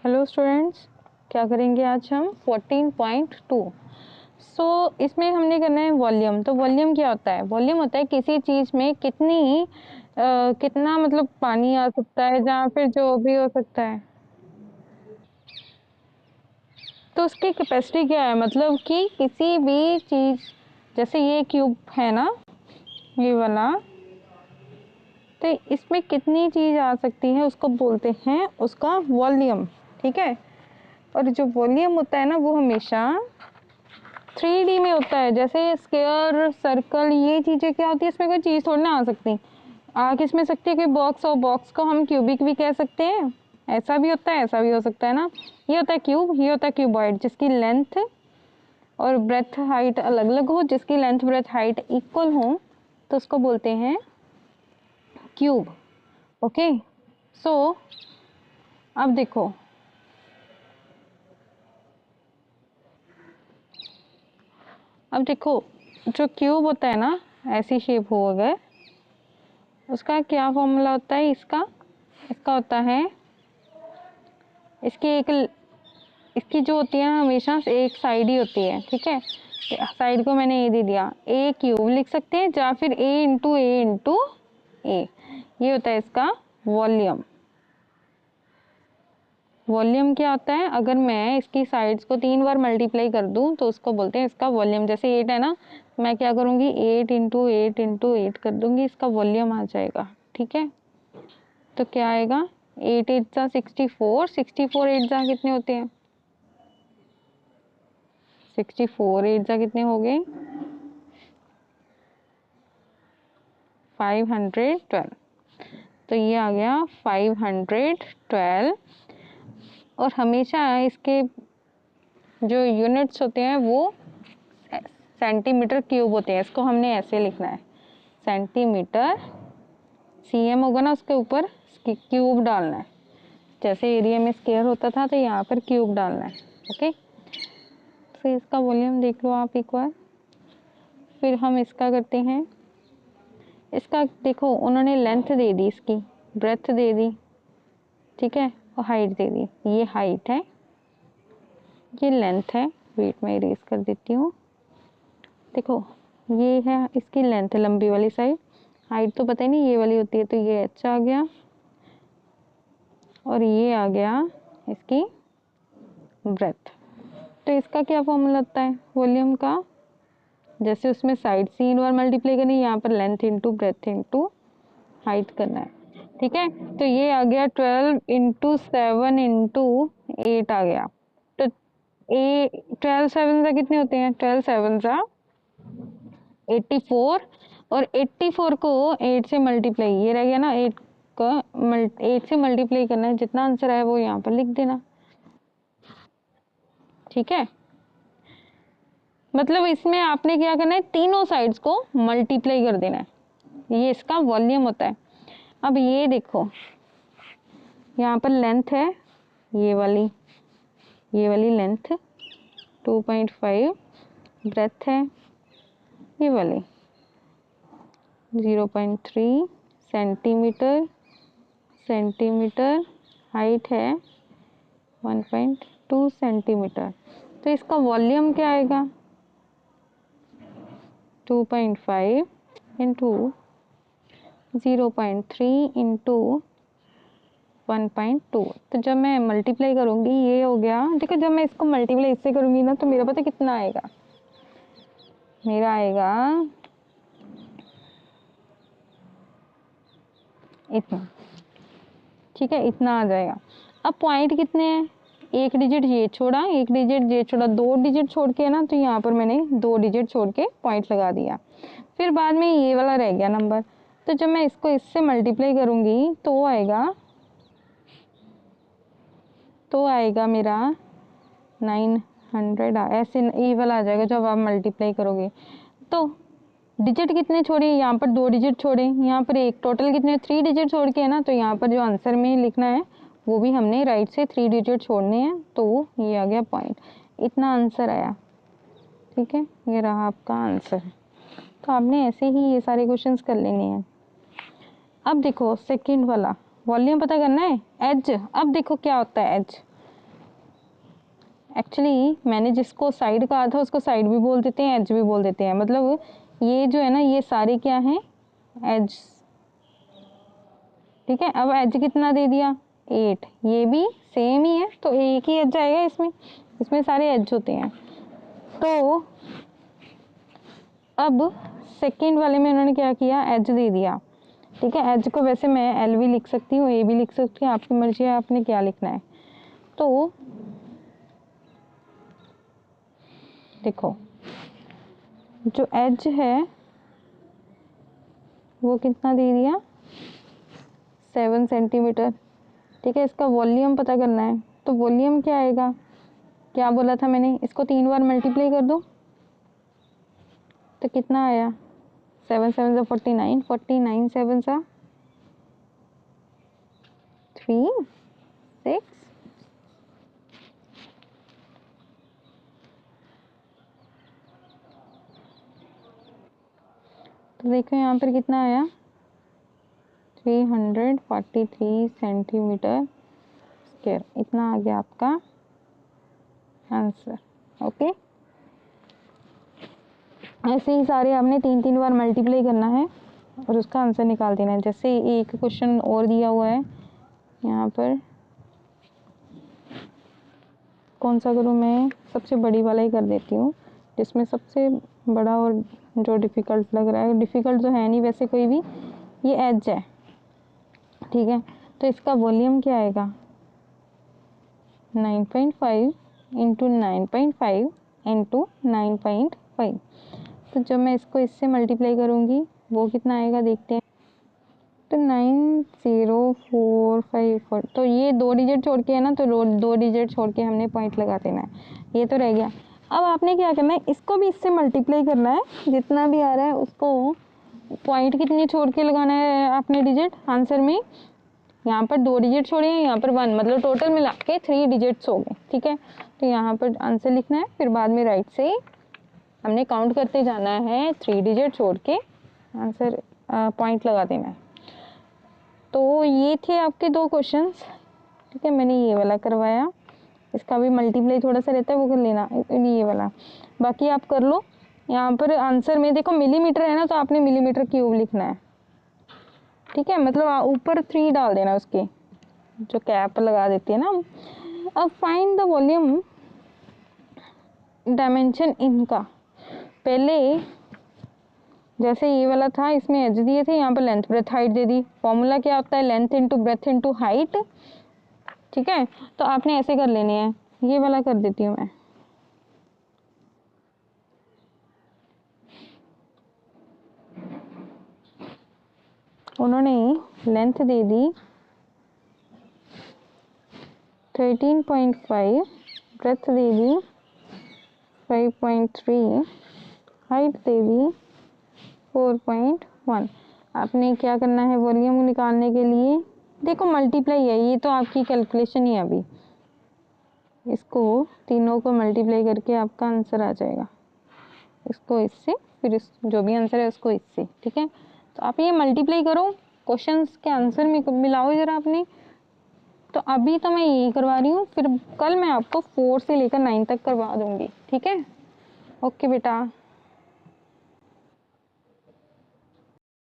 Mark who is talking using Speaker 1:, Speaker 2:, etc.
Speaker 1: Hello students, क्या करेंगे आज हम 14.2। इसमें हमने करना है वॉल्यूम। तो वॉल्यूम क्या होता है? वॉल्यूम होता है किसी चीज़ में कितना मतलब पानी आ सकता है, जहाँ फिर जो भी हो सकता है। तो उसकी कैपेसिटी क्या है? मतलब कि किसी भी चीज़, जैसे ये क्यूब है ना, ये वाला, तो इसमें कितनी चीज़ आ सकती है उसको बोलते हैं उसका वॉल्यूम। ठीक है। और जो वॉल्यूम होता है ना, वो हमेशा 3D में होता है। जैसे स्क्वायर, सर्कल, ये चीज़ें क्या होती है, इसमें कोई चीज़ थोड़ी ना आ सकती। आ किसमें सकती है? कि बॉक्स, और बॉक्स को हम क्यूबिक भी कह सकते हैं। ऐसा भी होता है, ऐसा भी हो सकता है ना। ये होता है क्यूब, ये होता है क्यूबॉइड, जिसकी लेंथ और ब्रेथ हाइट अलग अलग हो। जिसकी लेंथ ब्रेथ हाइट इक्वल हो तो उसको बोलते हैं क्यूब। ओके। सो अब देखो, जो क्यूब होता है ना, ऐसी शेप हो अगर, उसका क्या फॉर्मूला होता है? इसका होता है, इसकी जो होती है ना, हमेशा एक साइड ही होती है। ठीक है। साइड को मैंने ए दे दिया, ए क्यूब लिख सकते हैं, या फिर ए इंटू ए। ये होता है इसका वॉल्यूम। वॉल्यूम क्या होता है? अगर मैं इसकी साइड्स को 3 बार मल्टीप्लाई कर दूं तो उसको बोलते हैं इसका वॉल्यूम। जैसे 8 है ना, मैं क्या करूंगी, 8 इंटू 8 इंटू 8 कर दूंगी, इसका वॉल्यूम आ जाएगा। ठीक है। तो क्या आएगा? 8 8 जा 64, 64 8 जा कितने होते हैं? 64 8 जा कितने हो गए? 512। तो ये आ गया 512। और हमेशा इसके जो यूनिट्स होते हैं वो सेंटीमीटर क्यूब होते हैं। इसको हमने ऐसे लिखना है, सेंटीमीटर। सीएम होगा ना, उसके ऊपर क्यूब डालना है। जैसे एरिया में स्क्वायर होता था, तो यहाँ पर क्यूब डालना है। ओके। तो इसका वॉल्यूम देख लो आप एक बार। फिर हम इसका करते हैं। इसका देखो, उन्होंने लेंथ दे दी, इसकी ब्रेथ दे दी, ठीक है, और हाइट दे दी। ये हाइट है, ये लेंथ है। वेट में इरेज कर देती हूँ। देखो, ये है इसकी लेंथ, लंबी वाली साइड। हाइट तो पता ही नहीं, ये वाली होती है। तो ये अच्छा आ गया, और ये आ गया इसकी ब्रेथ। तो इसका क्या फॉर्मूला होता है वॉल्यूम का? जैसे उसमें साइड 3 बार मल्टीप्लाई करनी है, यहाँ पर length into breadth into height करना है। ठीक है। तो ये आ गया 12 इंटू 7 इंटू 8 आ गया। तो 12 7 जा कितने होते हैं? 12 7 जा 84, और 84 को 8 से मल्टीप्लाई, ये रह गया ना, 8 का 8 से मल्टीप्लाई करना है। जितना आंसर है वो यहाँ पर लिख देना। ठीक है। मतलब इसमें आपने क्या करना है, तीनों साइड्स को मल्टीप्लाई कर देना है। ये इसका वॉल्यूम होता है। अब ये देखो, यहाँ पर लेंथ है, ये वाली लेंथ 2.5, ब्रेथ है ये वाली 0.3 सेंटीमीटर, हाइट है 1.2 सेंटीमीटर। तो इसका वॉल्यूम क्या आएगा? 2.5 इंटू 0.3 इंटू 1.2। तो जब मैं मल्टीप्लाई करूँगी, ये हो गया। देखो, जब मैं इसको मल्टीप्लाई इससे करूँगी ना, तो मेरा पता कितना आएगा? मेरा आएगा इतना। ठीक है, इतना आ जाएगा। अब पॉइंट कितने हैं? एक डिजिट ये छोड़ा, एक डिजिट ये छोड़ा, 2 डिजिट छोड़ के ना, तो यहाँ पर मैंने 2 डिजिट छोड़ के पॉइंट लगा दिया। फिर बाद में ये वाला रह गया नंबर। तो जब मैं इसको इससे मल्टीप्लाई करूँगी तो आएगा मेरा 900। ऐसे ये वाला आ जाएगा जब आप मल्टीप्लाई करोगे। तो डिजिट कितने छोड़े? यहाँ पर 2 डिजिट छोड़े, यहाँ पर एक, टोटल कितने? 3 डिजिट छोड़ के है ना। तो यहाँ पर जो आंसर में लिखना है वो भी हमने राइट से 3 डिजिट छोड़ने हैं। तो ये आ गया पॉइंट, इतना आंसर आया। ठीक है, ये रहा आपका आंसर। तो आपने ऐसे ही ये सारे क्वेश्चंस कर लेने हैं। अब देखो सेकंड वाला, वॉल्यूम पता करना है, एज। अब देखो क्या होता है एज। एक्चुअली मैंने जिसको साइड कहा था उसको साइड भी बोल देते हैं, एज भी बोल देते हैं। मतलब ये जो है ना ये सारे क्या हैं, एज। ठीक है, अब एज कितना दे दिया 8, ये भी सेम ही है तो एक ही एज आएगा इसमें, इसमें सारे एज होते हैं। तो अब सेकंड वाले में उन्होंने क्या किया, एज दे दिया। ठीक है, एज को वैसे मैं एल भी लिख सकती हूँ, ए भी लिख सकती हूँ, आपकी मर्जी है आपने क्या लिखना है। तो देखो जो एज है वो कितना दे दिया 7 सेंटीमीटर। ठीक है, इसका वॉल्यूम पता करना है तो वॉल्यूम क्या आएगा, क्या बोला था मैंने, इसको 3 बार मल्टीप्लाई कर दो तो कितना आया 7 7 49, 49 7 3 6। तो देखो यहाँ पर कितना आया 343 सेंटीमीटर स्क्वायर, इतना आ गया आपका आंसर। ओके, ऐसे ही सारे आपने 3 बार मल्टीप्लाई करना है और उसका आंसर निकाल देना है। जैसे एक क्वेश्चन और दिया हुआ है यहाँ पर, कौन सा करूँ मैं, सबसे बड़ी वाला ही कर देती हूँ जिसमें सबसे बड़ा और जो डिफ़िकल्ट लग रहा है, डिफ़िकल्ट तो है नहीं वैसे कोई भी, ये एज है। ठीक है, तो इसका वॉल्यूम क्या आएगा 9.5 इंटू 9.5 इंटू 9.5। तो जब मैं इसको इससे मल्टीप्लाई करूँगी वो कितना आएगा देखते हैं। तो 90454, तो ये 2 डिजिट छोड़ के है ना, तो 2 डिजिट छोड़ के हमने पॉइंट लगा देना है, ये तो रह गया। अब आपने क्या करना है, इसको भी इससे मल्टीप्लाई करना है, जितना भी आ रहा है उसको पॉइंट कितने छोड़ के लगाना है आपने डिजिट आंसर में। यहाँ पर 2 डिजिट छोड़े हैं, यहाँ पर 1, मतलब टोटल मिला के 3 डिजिट्स हो गए। ठीक है, तो यहाँ पर आंसर लिखना है, फिर बाद में राइट से हमने काउंट करते जाना है, 3 डिजिट छोड़ के आंसर पॉइंट लगा देना है। तो ये थे आपके 2 क्वेश्चंस। ठीक है, मैंने ये वाला करवाया, इसका भी मल्टीप्लाई थोड़ा सा रहता है वो कर लेना, ये वाला बाकी आप कर लो। यहाँ पर आंसर में देखो मिलीमीटर है ना, तो आपने मिलीमीटर क्यूब लिखना है। ठीक है, मतलब ऊपर 3 डाल देना, उसके जो कैप लगा देती है ना। अब फाइंड द वॉल्यूम डायमेंशन इनका, पहले जैसे ये वाला था इसमें एज दिए थे, यहाँ पर लेंथ ब्रेथ हाइट दे दी। फॉर्मूला क्या होता है, length into breadth into height. ठीक है, तो आपने ऐसे कर लेने हैं, ये वाला कर देती हूँ मैं। उन्होंने लेंथ दे दी 13.5, ब्रेथ दे दी 5.3, हाइट दे दी 4.1। आपने क्या करना है वॉल्यूम निकालने के लिए, देखो मल्टीप्लाई है, ये तो आपकी कैलकुलेशन ही है अभी, इसको तीनों को मल्टीप्लाई करके आपका आंसर आ जाएगा, इसको इससे फिर इस जो भी आंसर है उसको इससे। ठीक है, तो आप ये मल्टीप्लाई करो, क्वेश्चंस के आंसर में मिलाओ जरा आपने। तो अभी तो मैं यही करवा रही हूँ, फिर कल मैं आपको 4 से लेकर 9 तक करवा दूँगी। ठीक है, ओके बेटा।